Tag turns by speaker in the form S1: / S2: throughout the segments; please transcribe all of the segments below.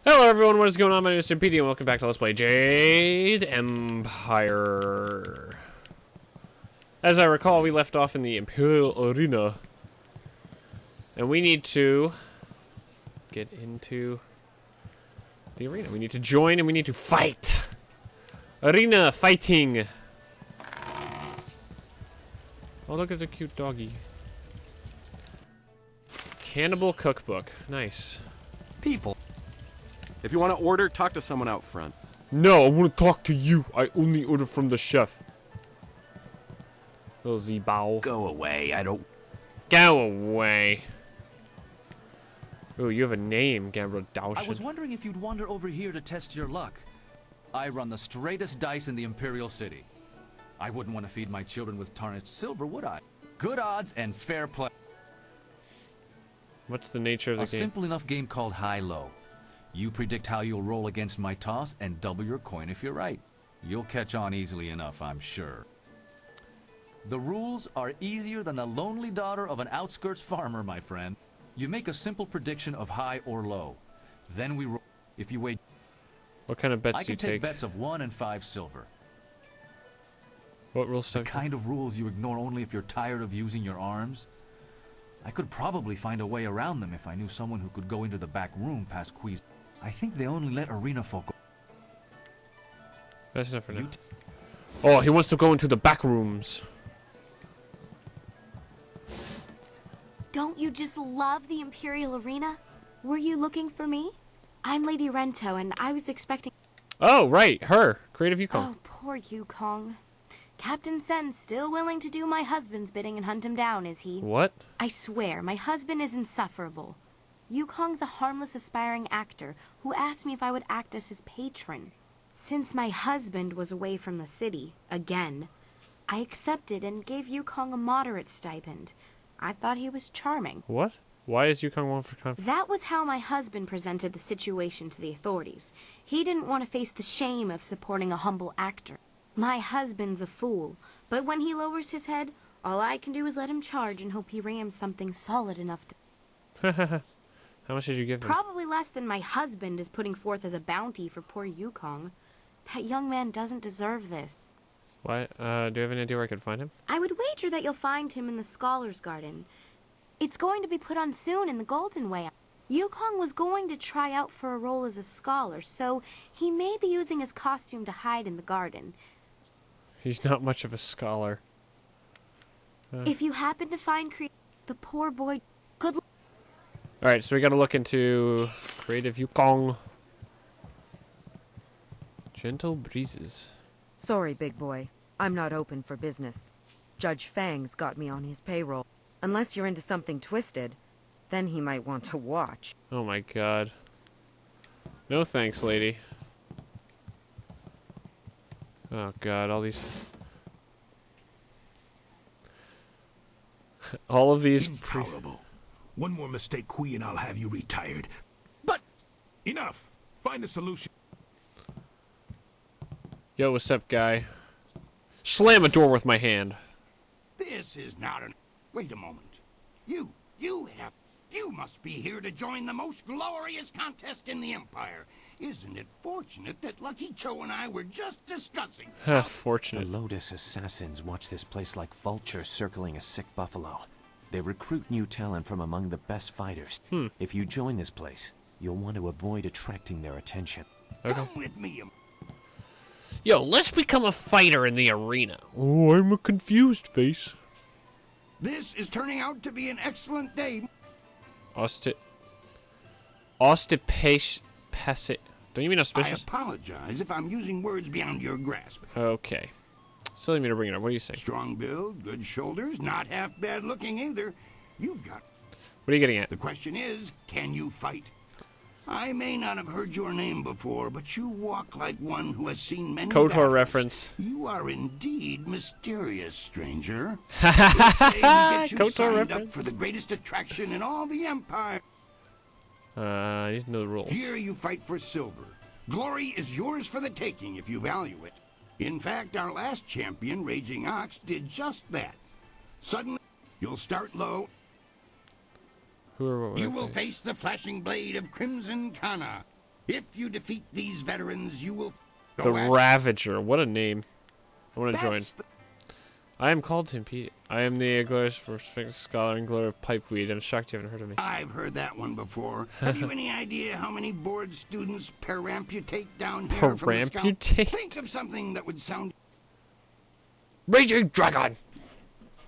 S1: Hello everyone, what is going on? My name is Timpedia and welcome back to Let's Play Jade Empire. As I recall, we left off in the Imperial Arena. And we need to get into the arena. We need to join and we need to fight. Arena fighting. Oh, look at the cute doggy. Cannibal cookbook. Nice.
S2: People. If you want to order, talk to someone out front.
S1: No, I want to talk to you. I only order from the chef. Little Z-bow.
S2: Go away, I don't...
S1: Go away. Oh, you have a name, Gabriel Dowshin.
S3: I was wondering if you'd wander over here to test your luck. I run the straightest dice in the Imperial City. I wouldn't want to feed my children with tarnished silver, would I? Good odds and fair play.
S1: What's the nature of the game?
S3: A simple enough game called HighLow. You predict how you'll roll against my toss and double your coin if you're right. You'll catch on easily enough, I'm sure. The rules are easier than the lonely daughter of an outskirts farmer, my friend. You make a simple prediction of high or low. Then we roll. If you wait...
S1: What kind of bets
S3: I
S1: do you
S3: can take
S1: take?
S3: bets of 1 and 5 silver.
S1: What rules?
S3: The kind of rules you ignore only if you're tired of using your arms. I could probably find a way around them if I knew someone who could go into the back room past quiz. I think they only let arena folk go.
S1: That's enough for now. Oh, he wants to go into the back rooms.
S4: Don't you just love the Imperial Arena? Were you looking for me? I'm Lady Rento, and I was expecting...
S1: Oh, right, her. Creative Yukong.
S4: Oh, poor Yukong. Captain Sen's still willing to do my husband's bidding and hunt him down, is he?
S1: What?
S4: I swear, my husband is insufferable. Yukong's a harmless aspiring actor who asked me if I would act as his patron. Since my husband was away from the city, again, I accepted and gave Yukong a moderate stipend. I thought he was charming.
S1: What? Why is Yukong one for conflict?
S4: That was how my husband presented the situation to the authorities. He didn't want to face the shame of supporting a humble actor. My husband's a fool, but when he lowers his head, all I can do is let him charge and hope he rams something solid enough to...
S1: How much did you give him?
S4: Probably less than my husband is putting forth as a bounty for poor Yukong. That young man doesn't deserve this.
S1: Why? Do you have any idea where I could find him?
S4: I would wager that you'll find him in the Scholar's Garden. It's going to be put on soon in the Golden Way. Yukong was going to try out for a role as a scholar, so he may be using his costume to hide in the garden.
S1: He's not much of a scholar.
S4: If you happen to find the poor boy, good luck.
S1: Alright, so we gotta look into Creative Yukong. Gentle breezes.
S5: Sorry, big boy. I'm not open for business. Judge Fang's got me on his payroll. Unless you're into something twisted, then he might want to watch.
S1: Oh my god. No thanks, lady. Oh god, all these... all of these...
S6: Intolerable. One more mistake, Kui, and I'll have you retired. But enough. Find a solution.
S1: Yo, what's up, guy? Slam a door with my hand.
S7: This is not an... Wait a moment. You must be here to join the most glorious contest in the Empire. Isn't it fortunate that Lucky Cho and I were just discussing...
S8: The
S1: Fortunate.
S8: Lotus assassins watch this place like vultures circling a sick buffalo. They recruit new talent from among the best fighters. If you join this place, you'll want to avoid attracting their attention.
S1: Okay.
S7: Come with me.
S1: Yo, let's become a fighter in the arena. Oh, I'm a confused face.
S7: This is turning out to be an excellent day.
S1: Ostipation. Don't you mean
S7: I
S1: auspicious?
S7: apologize if I'm using words beyond your grasp.
S1: Okay. Silly me to bring it up. What do you say?
S7: Strong build, good shoulders, not half bad looking either. You've got...
S1: What are you getting at?
S7: The question is, can you fight? I may not have heard your name before, but you walk like one who has seen many
S1: KOTOR
S7: battles.
S1: reference.
S7: You are indeed mysterious, stranger. Let's say we get you
S1: KOTOR
S7: signed
S1: reference.
S7: up for the greatest attraction in all the Empire.
S1: I need to know the rules.
S7: Here you fight for silver. Glory is yours for the taking if you value it. In fact, our last champion, Raging Ox, did just that. Suddenly, you'll start low.
S1: Who are what?
S7: You will face the flashing blade of Crimson Kana. If you defeat these veterans, you will...
S1: The Ravager. What a name. I want to join.
S7: That's the-
S1: I am called Timpedia. I am the glorious respected scholar and glory of pipeweed. I'm shocked you haven't heard of me.
S7: I've heard that one before. Have you any idea how many board students peramputate down here from the scout?
S1: Peramputate?
S7: Think of something that would sound...
S1: Raging Dragon!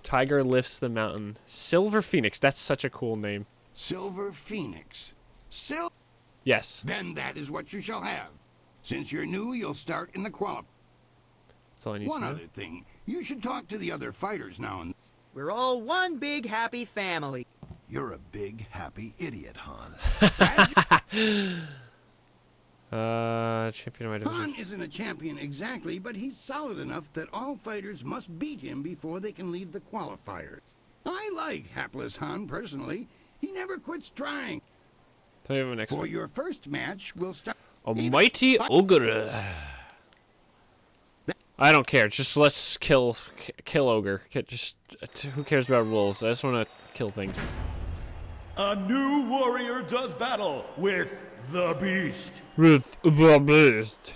S1: Tiger lifts the mountain. Silver Phoenix. That's such a cool name.
S7: Silver Phoenix.
S1: Yes.
S7: Then that is what you shall have. Since you're new, you'll start in the qualifying.
S1: That's all I need
S7: One
S1: to know.
S7: other thing, you should talk to the other fighters now and...
S9: We're all one big happy family.
S6: You're a big, happy idiot, Han.
S1: Champion of my division.
S7: Han isn't a champion exactly, but he's solid enough that all fighters must beat him before they can leave the qualifiers. I like hapless Han personally. He never quits trying.
S1: Tell you my next
S7: For
S1: one.
S7: your first match, we'll start...
S1: A mighty Ogre. I don't care. Just let's kill Ogre. Who cares about rules? I just want to kill things.
S10: A new warrior does battle with the beast.
S1: With the beast.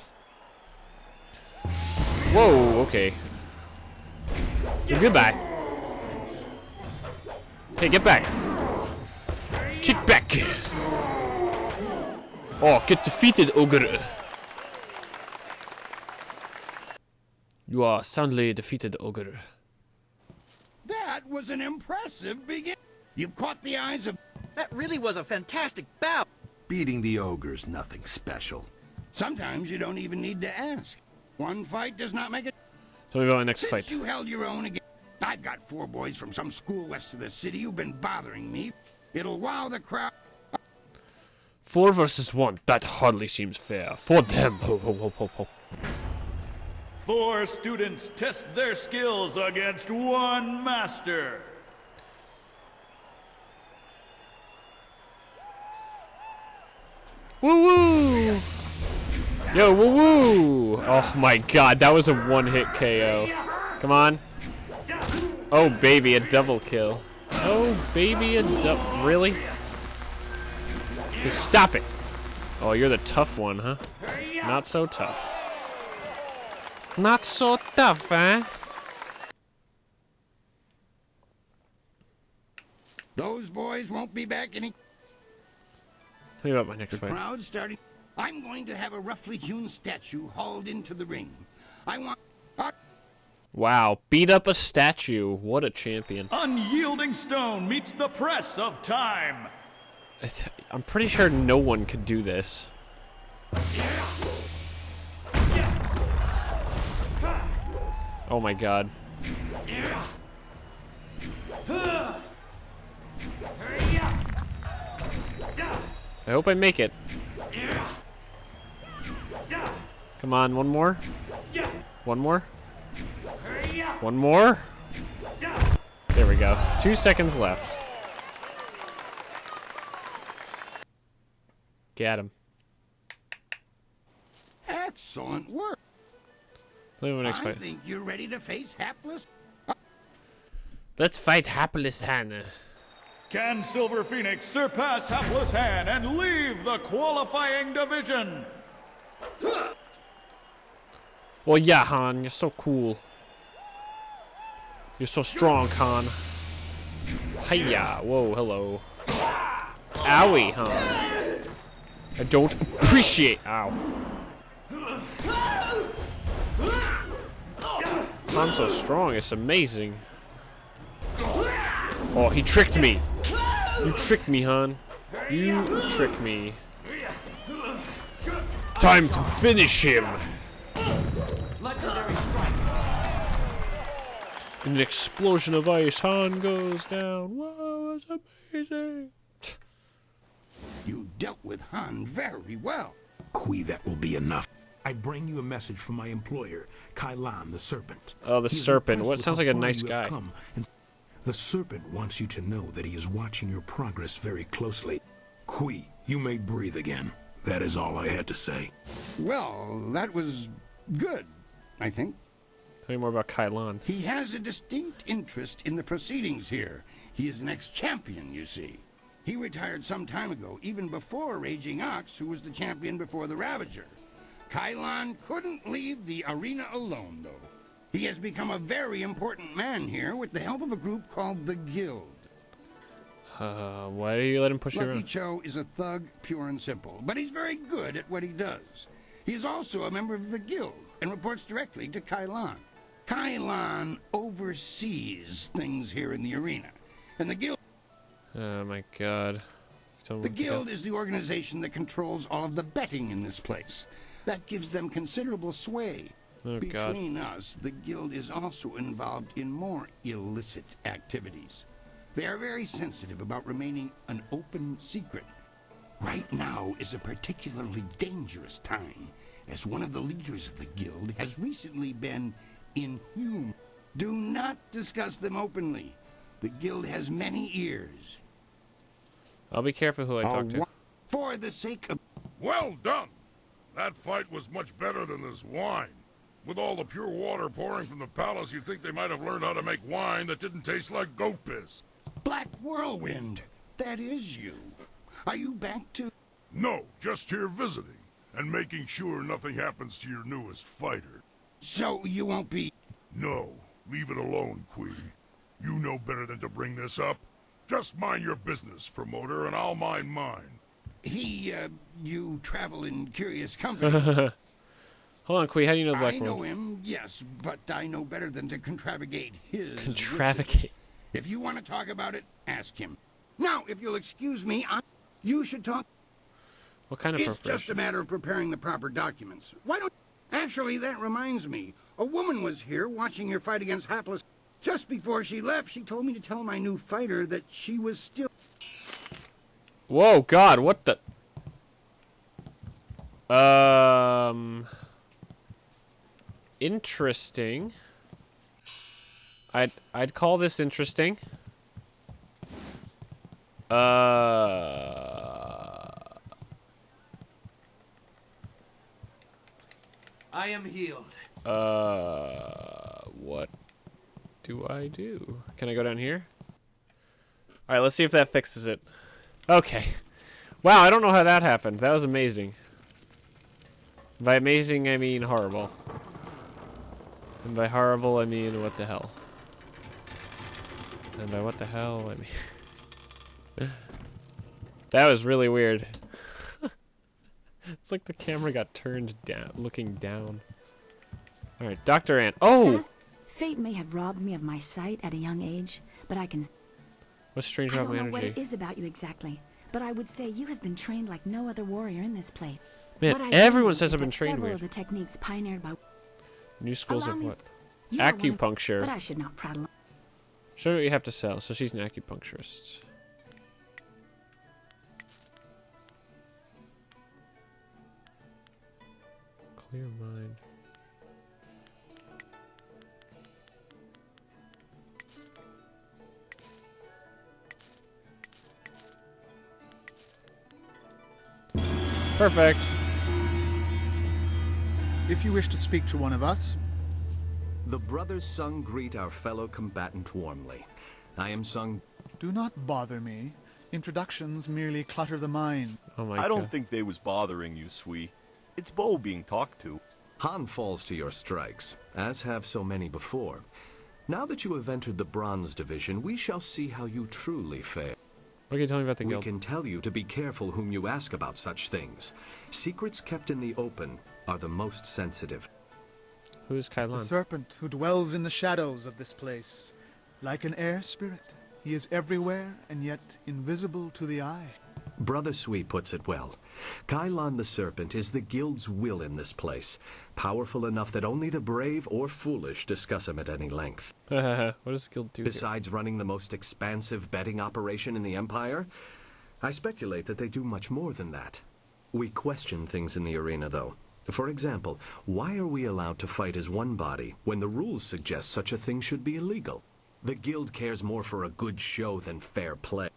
S1: Whoa, okay. Goodbye. Hey, get back. Kick back. Oh, get defeated, Ogre. You are soundly defeated, Ogre.
S7: That was an impressive begin. You've caught the eyes of...
S9: That really was a fantastic bout.
S6: Beating the ogre's nothing special.
S7: Sometimes you don't even need to ask. One fight does not make it...
S1: Tell me about my next
S7: Since
S1: fight.
S7: you held your own again... I've got 4 boys from some school west of the city who've been bothering me. It'll wow the crowd.
S1: 4 versus 1. That hardly seems fair. For them. Ho, ho, ho, ho, ho.
S10: 4 students test their skills against 1 master.
S1: Woo woo! Yo, woo woo! Oh my god, that was a 1-hit KO. Come on. Oh baby, a double kill. Oh baby, a double. Really? Just stop it. Oh, you're the tough one, huh? Not so tough. Not so tough, huh?
S7: Those boys won't be back any...
S1: Tell me about my next
S7: The
S1: fight.
S7: crowd's starting... I'm going to have a roughly hewn statue hauled into the ring. I want...
S1: Wow, beat up a statue. What a champion.
S10: Unyielding Stone meets the press of time.
S1: I'm pretty sure no one could do this. Oh my god. I hope I make it. Come on, one more. One more. One more. There we go. 2 seconds left. Get him.
S7: Excellent work.
S1: Play my next
S7: I
S1: fight.
S7: think you're ready to face hapless...
S1: Let's fight Hapless Hannah.
S10: Can Silver Phoenix surpass Hapless Han and leave the qualifying division?
S1: Well, yeah, Han, you're so cool. You're so strong, Han. Hiya. Whoa, hello. Owie, Han. I don't appreciate. Ow. Han's so strong, it's amazing. Oh, he tricked me. You tricked me, Han. You tricked me. Time to finish him.
S3: Legendary strike.
S1: In an explosion of ice, Han goes down. Whoa, that's amazing.
S7: You dealt with Han very well.
S6: Kui, that will be enough. I bring you a message from my employer, HighLow, the Serpent.
S1: Oh, the
S6: He is
S1: Serpent.
S6: impressed
S1: What
S6: with
S1: sounds
S6: how
S1: like a
S6: far
S1: nice
S6: you have
S1: guy.
S6: come, and the Serpent wants you to know that he is watching your progress very closely. Kui, you may breathe again. That is all I had to say.
S7: Well, that was good, I think.
S1: Tell me more about Kylon.
S7: He has a distinct interest in the proceedings here. He is an ex-champion, you see. He retired some time ago, even before Raging Ox, who was the champion before the Ravager. Kylon couldn't leave the arena alone, though. He has become a very important man here with the help of a group called the Guild.
S1: Why do you let him push you
S7: Lucky
S1: around?
S7: Cho is a thug, pure and simple, but he's very good at what he does. He's also a member of the Guild and reports directly to Kylon. Kylon oversees things here in the arena, and the Guild...
S1: Oh my god.
S7: The Guild is the organization that controls all of the betting in this place. That gives them considerable sway.
S1: Oh,
S7: Between us, the Guild is also involved in more illicit activities. They are very sensitive about remaining an open secret. Right now is a particularly dangerous time, as one of the leaders of the Guild has recently been inhumed. Do not discuss them openly. The Guild has many ears.
S1: I'll be careful who I talk to.
S7: For the sake of...
S11: Well done! That fight was much better than this wine. With all the pure water pouring from the palace, you'd think they might have learned how to make wine that didn't taste like goat piss.
S7: Black Whirlwind, that is you. Are you back to...
S11: No, just here visiting, and making sure nothing happens to your newest fighter.
S7: So you won't be...
S11: No, leave it alone, Quee. You know better than to bring this up. Just mind your business, promoter, and I'll mind mine.
S7: You travel in curious company.
S1: Hold on, Quee, how do you know Black
S7: I
S1: World?
S7: know him, yes, but I know better than to contravigate his...
S1: Contravigate?
S7: If you want to talk about it, ask him. Now, if you'll excuse me, you should talk...
S1: What kind of
S7: It's
S1: preparation?
S7: just a matter of preparing the proper documents. Why don't... Actually, that reminds me. A woman was here watching your fight against Hapless. Just before she left, she told me to tell my new fighter that she was still...
S1: Whoa, God, what the... Interesting. I'd call this interesting.
S9: I am healed.
S1: What do I do? Can I go down here? Alright, let's see if that fixes it. Okay. Wow, I don't know how that happened. That was amazing. By amazing, I mean horrible. And by horrible, I mean what the hell. And by what the hell, I mean... That was really weird. It's like the camera got turned down, looking down. Alright, Dr. Ant. Oh!
S12: Fate may have robbed me of my sight at a young age, but I can...
S1: What's strange
S12: I
S1: about
S12: don't
S1: my
S12: know what
S1: energy?
S12: it is about you exactly, but I would say you have been trained like no other warrior in this place.
S1: Man,
S12: What I
S1: everyone
S12: do
S1: says
S12: is
S1: I've been
S12: that
S1: trained
S12: several
S1: weird.
S12: of the techniques pioneered by...
S1: New schools
S12: Allow
S1: of
S12: me-
S1: what?
S12: You are one of-
S1: Acupuncture.
S12: But I should not prattle on.
S1: Show me what you have to sell. So she's an acupuncturist. Clear mind. Perfect.
S13: If you wish to speak to one of us...
S14: The brothers Sung greet our fellow combatant warmly. I am Sung...
S13: Do not bother me. Introductions merely clutter the mind.
S1: Oh my
S15: I don't think they was bothering you, Sui. It's Bo being talked to.
S14: Han falls to your strikes, as have so many before. Now that you have entered the Bronze Division, we shall see how you truly fare.
S1: What can you tell me about the
S14: We
S1: guild?
S14: can tell you to be careful whom you ask about such things. Secrets kept in the open are the most sensitive.
S1: Who's
S13: The
S1: Kylon?
S13: serpent who dwells in the shadows of this place. Like an air spirit, he is everywhere and yet invisible to the eye.
S14: Brother Sui puts it well. Kylon the Serpent is the guild's will in this place, powerful enough that only the brave or foolish discuss him at any length.
S1: What does the guild do?
S14: Besides running the most expansive betting operation in the Empire, I speculate that they do much more than that. We question things in the arena, though. For example, why are we allowed to fight as one body when the rules suggest such a thing should be illegal? The guild cares more for a good show than fair play.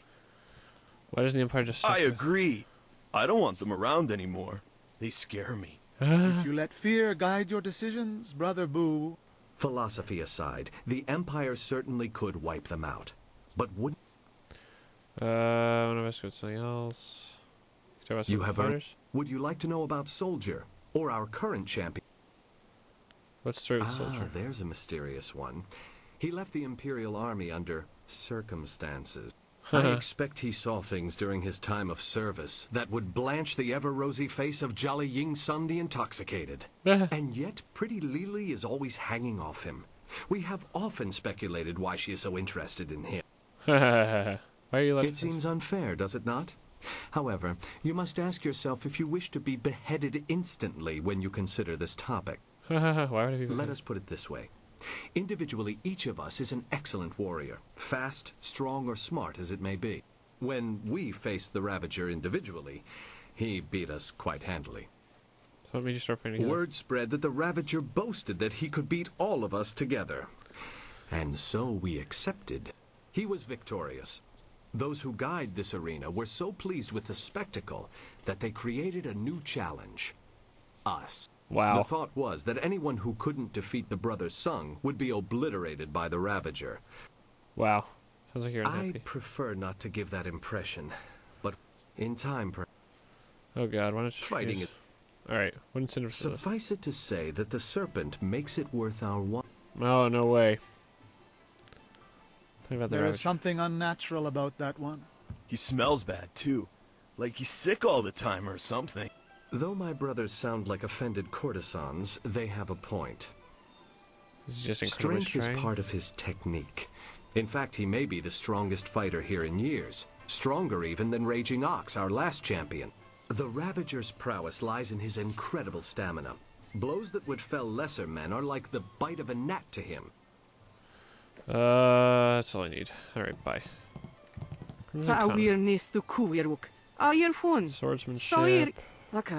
S1: Why doesn't the Empire just...
S15: I agree. I don't want them around anymore. They scare me.
S13: If you let fear guide your decisions, Brother Boo...
S14: Philosophy aside, the Empire certainly could wipe them out. But would...
S1: I want to investigate something else. Talk about some
S14: You have earned.
S1: fighters.
S14: Would you like to know about Soldier, or our current champion?
S1: What's the story with Soldier?
S14: There's a mysterious one. He left the Imperial Army under circumstances. I expect he saw things during his time of service that would blanch the ever-rosy face of Jolly Ying Sun the Intoxicated. And yet, pretty Lily is always hanging off him. We have often speculated why she is so interested in him.
S1: Why are you like
S14: It seems unfair, does it not? However, you must ask yourself if you wish to be beheaded instantly when you consider this topic.
S1: Why would I be
S14: Let us put it this way. Individually, each of us is an excellent warrior, fast, strong, or smart as it may be. When we faced the Ravager individually, he beat us quite handily.
S1: So what made you start fighting together?
S14: Word spread that the Ravager boasted that he could beat all of us together. And so we accepted. He was victorious. Those who guide this arena were so pleased with the spectacle that they created a new challenge. Us.
S1: Wow.
S14: The thought was that anyone who couldn't defeat the brothers Sung would be obliterated by the Ravager.
S1: Wow. Sounds like you're
S14: I
S1: unhappy.
S14: prefer not to give that impression, but in time,
S1: Oh god, why don't you
S14: fighting
S1: choose-
S14: it.
S1: Alright, what incentive for this?
S14: Suffice it to say that the Serpent makes it worth our while.
S1: Oh, no way. Think about the
S13: There is
S1: Ravager.
S13: something unnatural about that one.
S15: He smells bad, too. Like he's sick all the time or something.
S14: Though my brothers sound like offended courtesans, they have a point.
S1: He's just incredibly
S14: Strength is
S1: strong.
S14: part of his technique. In fact, he may be the strongest fighter here in years. Stronger even than Raging Ox, our last champion. The Ravager's prowess lies in his incredible stamina. Blows that would fell lesser men are like the bite of a gnat to him.
S1: That's all I need. Alright, bye. Swordsmanship. Look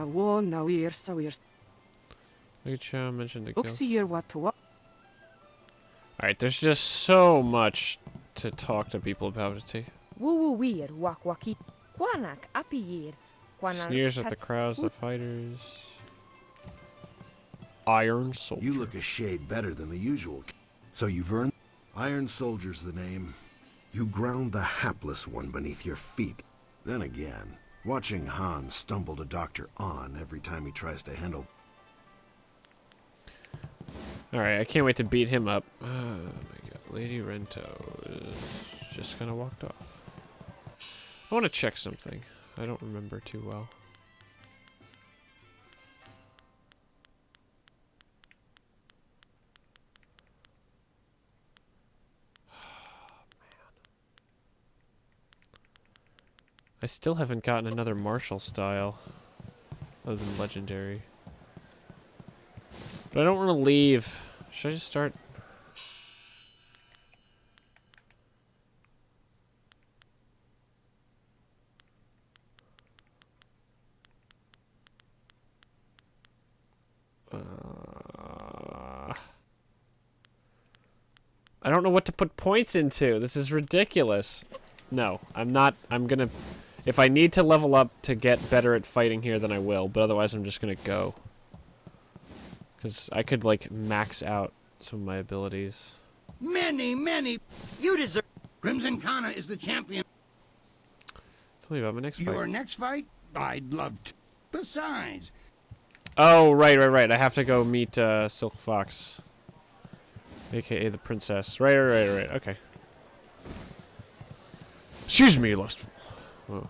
S1: at you, mention the guild. Alright, there's just so much to talk to people about. Sneers at the crowds, the fighters. Iron Soldier.
S16: You look a shade better than the usual. So you've earned... Iron Soldier's the name. You ground the hapless one beneath your feet. Then again, watching Han stumble to Dr. On every time he tries to handle...
S1: Alright, I can't wait to beat him up. Oh my god, Lady Rento is just kind of walked off. I want to check something. I don't remember too well. I still haven't gotten another martial style other than legendary. But I don't want to leave. Should I just start? I don't know what to put points into. This is ridiculous. No, I'm not. I'm gonna... If I need to level up to get better at fighting here, then I will. But otherwise, I'm just gonna go. Because I could, like, max out some of my abilities.
S7: Many. You deserve... Crimson Kana is the champion.
S1: Tell me about my next fight.
S7: Your next fight? I'd love to. Besides...
S1: Oh, right. I have to go meet Silk Fox. AKA the princess. Right. Okay. Excuse me, lustful. Oh.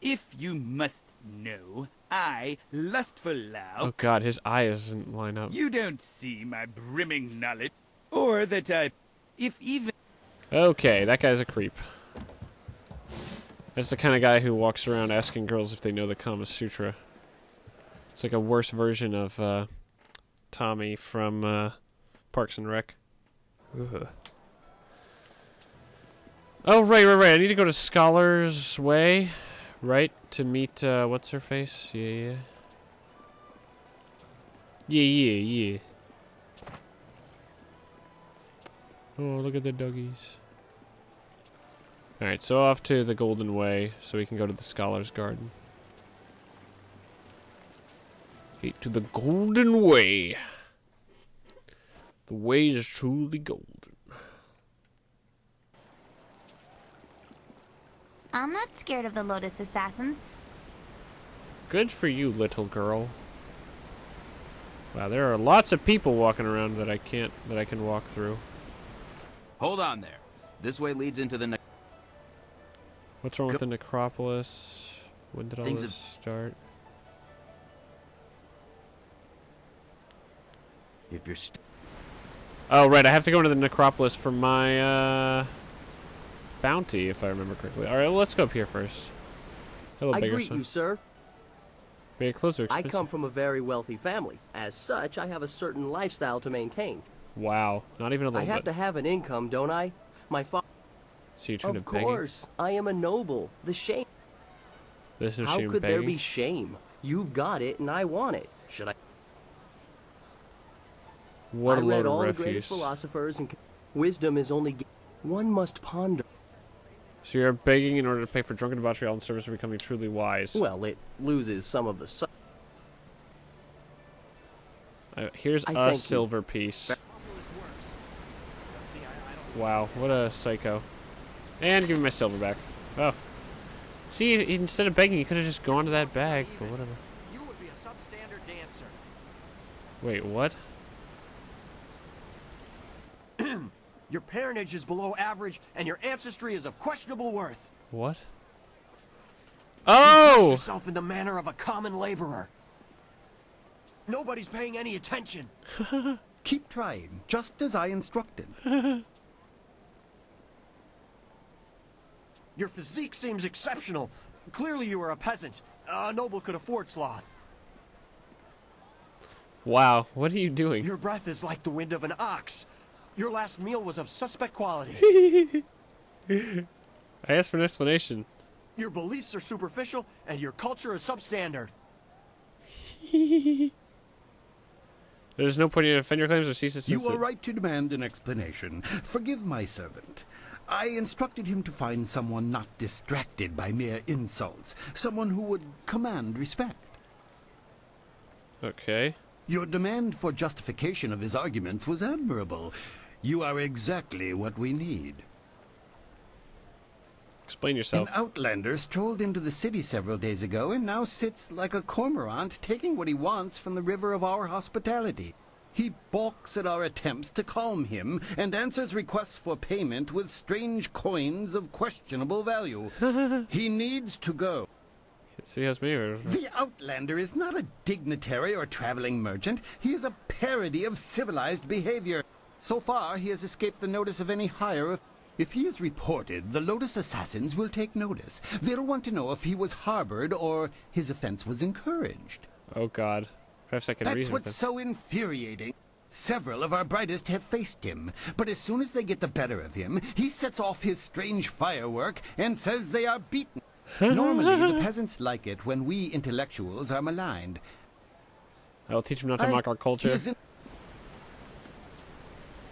S17: If you must know, I, lustful Lao...
S1: Oh god, his eye doesn't line up.
S17: You don't see my brimming knowledge, or that I... If even...
S1: Okay, that guy's a creep. That's the kind of guy who walks around asking girls if they know the Kama Sutra. It's like a worse version of Tommy from Parks and Rec. Ugh. Oh, right. I need to go to Scholar's Way, right? To meet, what's her face? Yeah. Oh, look at the doggies. Alright, so off to the Golden Way, so we can go to the Scholar's Garden. Okay, to the Golden Way. The way is truly golden.
S18: I'm not scared of the Lotus Assassins.
S1: Good for you, little girl. Wow, there are lots of people walking around that I can walk through.
S19: Hold on there. This way leads into the...
S1: What's wrong with the necropolis? When did all this start?
S8: If you're
S1: Oh, right, I have to go into the necropolis for my, bounty, if I remember correctly. Alright, well, let's go up here first. Hello,
S20: I
S1: beggar
S20: greet
S1: son.
S20: you, sir.
S1: But your clothes are
S20: I
S1: expensive.
S20: come from a very wealthy family. As such, I have a certain lifestyle to maintain.
S1: Wow, not even a
S20: I
S1: little
S20: have
S1: bit.
S20: to have an income, don't I? My father...
S1: So you're trying
S20: Of
S1: to beg?
S20: course, I am a noble. The shame...
S1: There's no
S20: How
S1: shame
S20: could there
S1: begging.
S20: be shame? You've got it, and I want it. Should I...
S1: What a
S20: I read
S1: load of
S20: all the
S1: refuse.
S20: greatest philosophers, and wisdom is only... One must ponder.
S1: So you're begging in order to pay for drunken debauchery, all in service of becoming truly wise.
S20: Well, it loses some of the...
S1: Here's
S20: I
S1: a
S20: thank you.
S1: silver piece. Wow, what a psycho. And give me my silver back. Oh. See, instead of begging, you could have just gone to that bag, but whatever.
S21: You would be a substandard dancer.
S1: Wait, what?
S21: Your parentage is below average, and your ancestry is of questionable worth.
S1: What?
S21: You
S1: Oh!
S21: dress yourself in the manner of a common laborer. Nobody's paying any attention.
S22: Keep trying, just as I instructed.
S21: Your physique seems exceptional. Clearly you are a peasant. A noble could afford sloth.
S1: Wow, what are you doing?
S21: Your breath is like the wind of an ox. Your last meal was of suspect quality.
S1: I asked for an explanation.
S21: Your beliefs are superficial, and your culture is substandard.
S1: There's no point in defend your claims or cease to
S22: You are right to demand an explanation. Forgive my servant. I instructed him to find someone not distracted by mere insults. Someone who would command respect.
S1: Okay.
S22: Your demand for justification of his arguments was admirable. You are exactly what we need.
S1: Explain yourself.
S22: An Outlander strolled into the city several days ago and now sits like a cormorant taking what he wants from the river of our hospitality. He balks at our attempts to calm him and answers requests for payment with strange coins of questionable value. He needs to go.
S1: See, has me.
S22: The Outlander is not a dignitary or traveling merchant. He is a parody of civilized behavior. So far, he has escaped the notice of any higher. If he is reported, the Lotus Assassins will take notice. They'll want to know if he was harbored or his offense was encouraged.
S1: Oh, God. Perhaps I can
S22: That's
S1: reason with
S22: what's
S1: them.
S22: so infuriating. Several of our brightest have faced him, but as soon as they get the better of him, he sets off his strange firework and says they are beaten. Normally, the peasants like it when we intellectuals are maligned.
S1: I will teach him not to mock our culture.
S22: He isn't-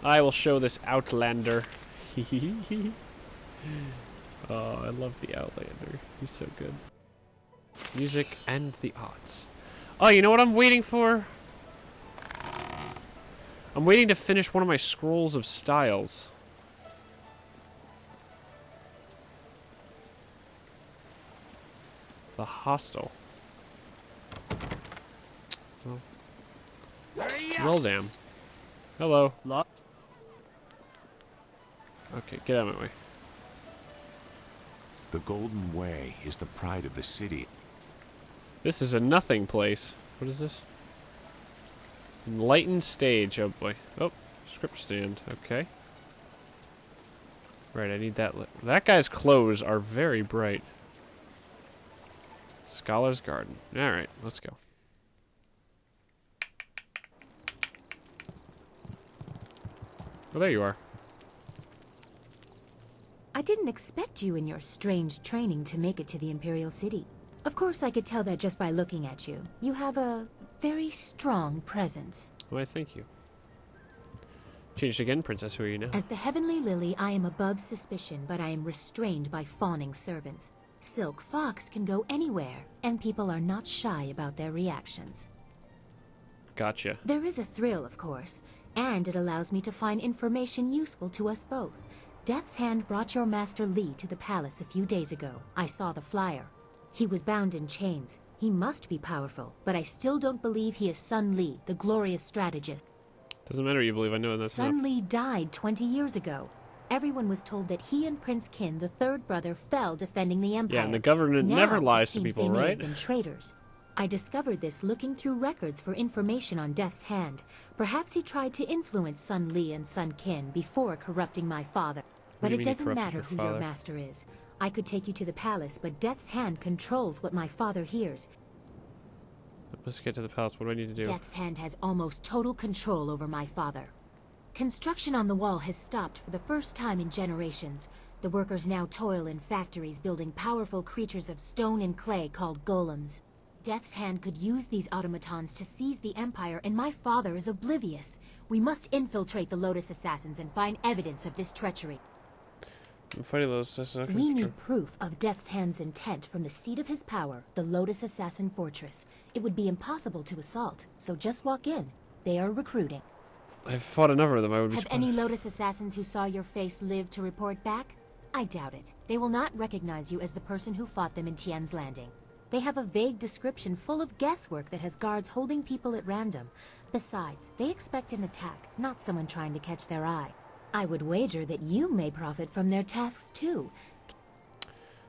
S1: I will show this Outlander. Oh, I love the Outlander. He's so good. Music and the arts. Oh, you know what I'm waiting for? I'm waiting to finish one of my scrolls of styles. The hostel. Well, damn. Hello. Okay, get out of my way.
S8: The Golden Way is the pride of the city.
S1: This is a nothing place. What is this? Enlightened stage. Oh boy. Oh, script stand. Okay. Right, I need that. That guy's clothes are very bright. Scholar's Garden. Alright, let's go. Oh, there you are.
S23: I didn't expect you in your strange training to make it to the Imperial City. Of course, I could tell that just by looking at you. You have a very strong presence.
S1: Why, thank you. Changed again, Princess. Who are you now?
S23: As the Heavenly Lily, I am above suspicion, but I am restrained by fawning servants. Silk Fox can go anywhere, and people are not shy about their reactions.
S1: Gotcha.
S23: There is a thrill, of course, and it allows me to find information useful to us both. Death's Hand brought your master Li to the palace a few days ago. I saw the flyer. He was bound in chains. He must be powerful, but I still don't believe he is Sun Li, the glorious strategist.
S1: Doesn't matter what you believe, I know that's
S23: Sun
S1: enough.
S23: Li died 20 years ago. Everyone was told that he and Prince Qin, the third brother, fell defending the Empire.
S1: Yeah, and the government
S23: Now,
S1: never
S23: it
S1: lies to
S23: seems
S1: people,
S23: they may
S1: right?
S23: have been traitors. I discovered this looking through records for information on Death's Hand. Perhaps he tried to influence Sun Li and Sun Qin before corrupting my father.
S1: What
S23: But
S1: do you
S23: it
S1: mean he
S23: doesn't
S1: corrupted
S23: matter
S1: your
S23: who
S1: father?
S23: your master is. I could take you to the palace, but Death's Hand controls what my father hears.
S1: Let's get to the palace. What do I need to do?
S23: Death's Hand has almost total control over my father. Construction on the wall has stopped for the first time in generations. The workers now toil in factories building powerful creatures of stone and clay called golems. Death's Hand could use these automatons to seize the Empire, and my father is oblivious. We must infiltrate the Lotus Assassins and find evidence of this treachery.
S1: I'm fighting those assassins.
S23: We need proof of Death's Hand's intent from the seat of his power, the Lotus Assassin Fortress. It would be impossible to assault, so just walk in. They are recruiting.
S1: I've fought a number of them. I would be
S23: Have any Lotus Assassins who saw your face live to report back? I doubt it. They will not recognize you as the person who fought them in Tian's Landing. They have a vague description full of guesswork that has guards holding people at random. Besides, they expect an attack, not someone trying to catch their eye. I would wager that you may profit from their tasks too.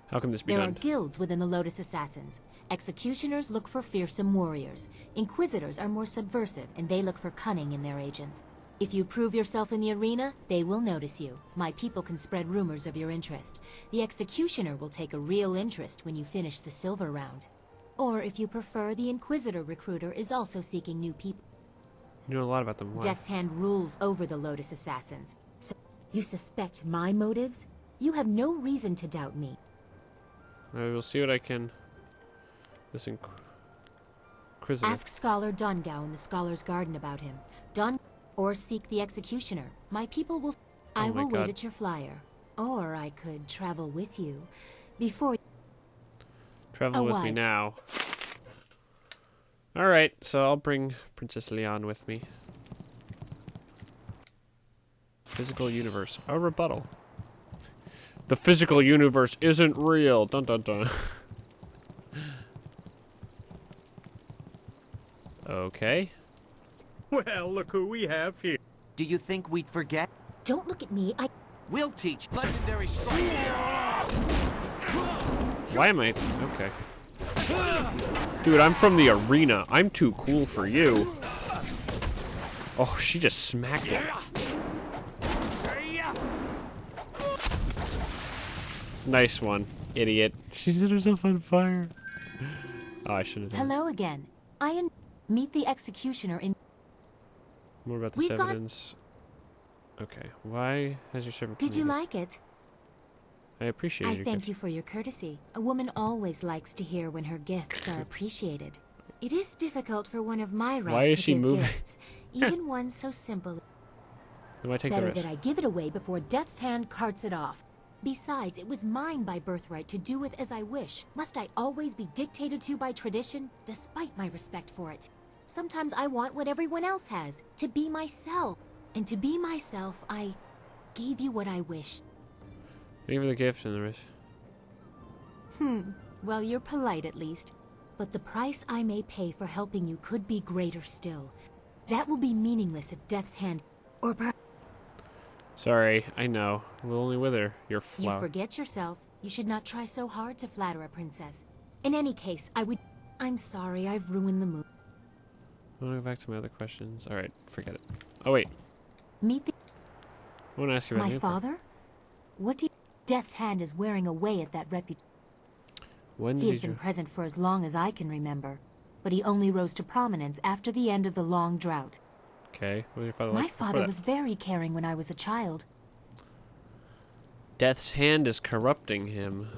S1: How can this be
S23: There
S1: done?
S23: are guilds within the Lotus Assassins. Executioners look for fearsome warriors. Inquisitors are more subversive, and they look for cunning in their agents. If you prove yourself in the arena, they will notice you. My people can spread rumors of your interest. The Executioner will take a real interest when you finish the silver round. Or, if you prefer, the Inquisitor recruiter is also seeking new people.
S1: You know a lot about them. Why?
S23: Death's Hand rules over the Lotus Assassins. So, you suspect my motives? You have no reason to doubt me.
S1: I will see what I can. This Inquisitor.
S23: Ask Scholar Dongao in the Scholar's Garden about him. Or seek the Executioner. My people will... I
S1: Oh my
S23: will wait
S1: God.
S23: at your flyer. Or I could travel with you. Before...
S1: Travel with me
S23: while.
S1: now. Alright, so I'll bring Princess Leon with me. Physical universe. A rebuttal. The physical universe isn't real. Dun dun dun. Okay.
S21: Well, look who we have here. Do you think we'd forget?
S23: Don't look at me.
S21: We'll teach legendary strike.
S1: Why am I... Okay. Dude, I'm from the arena. I'm too cool for you. Oh, she just smacked it. Nice one, idiot. She set herself on fire. Oh, I should have done.
S23: Hello again. Meet the Executioner in...
S1: More about this
S23: We've got-
S1: evidence. Okay, why has your servant...
S23: Did you like it?
S1: I appreciate
S23: I
S1: your
S23: thank
S1: gift.
S23: you for your courtesy. A woman always likes to hear when her gifts are appreciated. It is difficult for one of my rank
S1: Why is
S23: to
S1: she
S23: give
S1: moving?
S23: gifts, even one so simple.
S1: You might take the
S23: Better
S1: risk.
S23: that I give it away before Death's Hand carts it off. Besides, it was mine by birthright to do with as I wish. Must I always be dictated to by tradition, despite my respect for it? Sometimes I want what everyone else has, to be myself. And to be myself, I gave you what I wished.
S1: Thank you for the gift and the risk.
S23: Well, you're polite at least. But the price I may pay for helping you could be greater still. That will be meaningless if Death's Hand... Or perhaps...
S1: Sorry, I know. We'll only wither. You're
S23: You
S1: flower.
S23: forget yourself. You should not try so hard to flatter a princess. In any case, I would... I'm sorry, I've ruined the mood.
S1: I want to go back to my other questions. Alright, forget it. Oh, wait.
S23: Meet the...
S1: I want to ask you about
S23: My
S1: the Emperor.
S23: father? What do you... Death's Hand is wearing away at that reputation.
S1: When
S23: He has
S1: did
S23: been
S1: you...
S23: present for as long as I can remember. But he only rose to prominence after the end of the long drought.
S1: Okay, what was your father
S23: My
S1: like before
S23: father
S1: that?
S23: was very caring when I was a child.
S1: Death's Hand is corrupting him.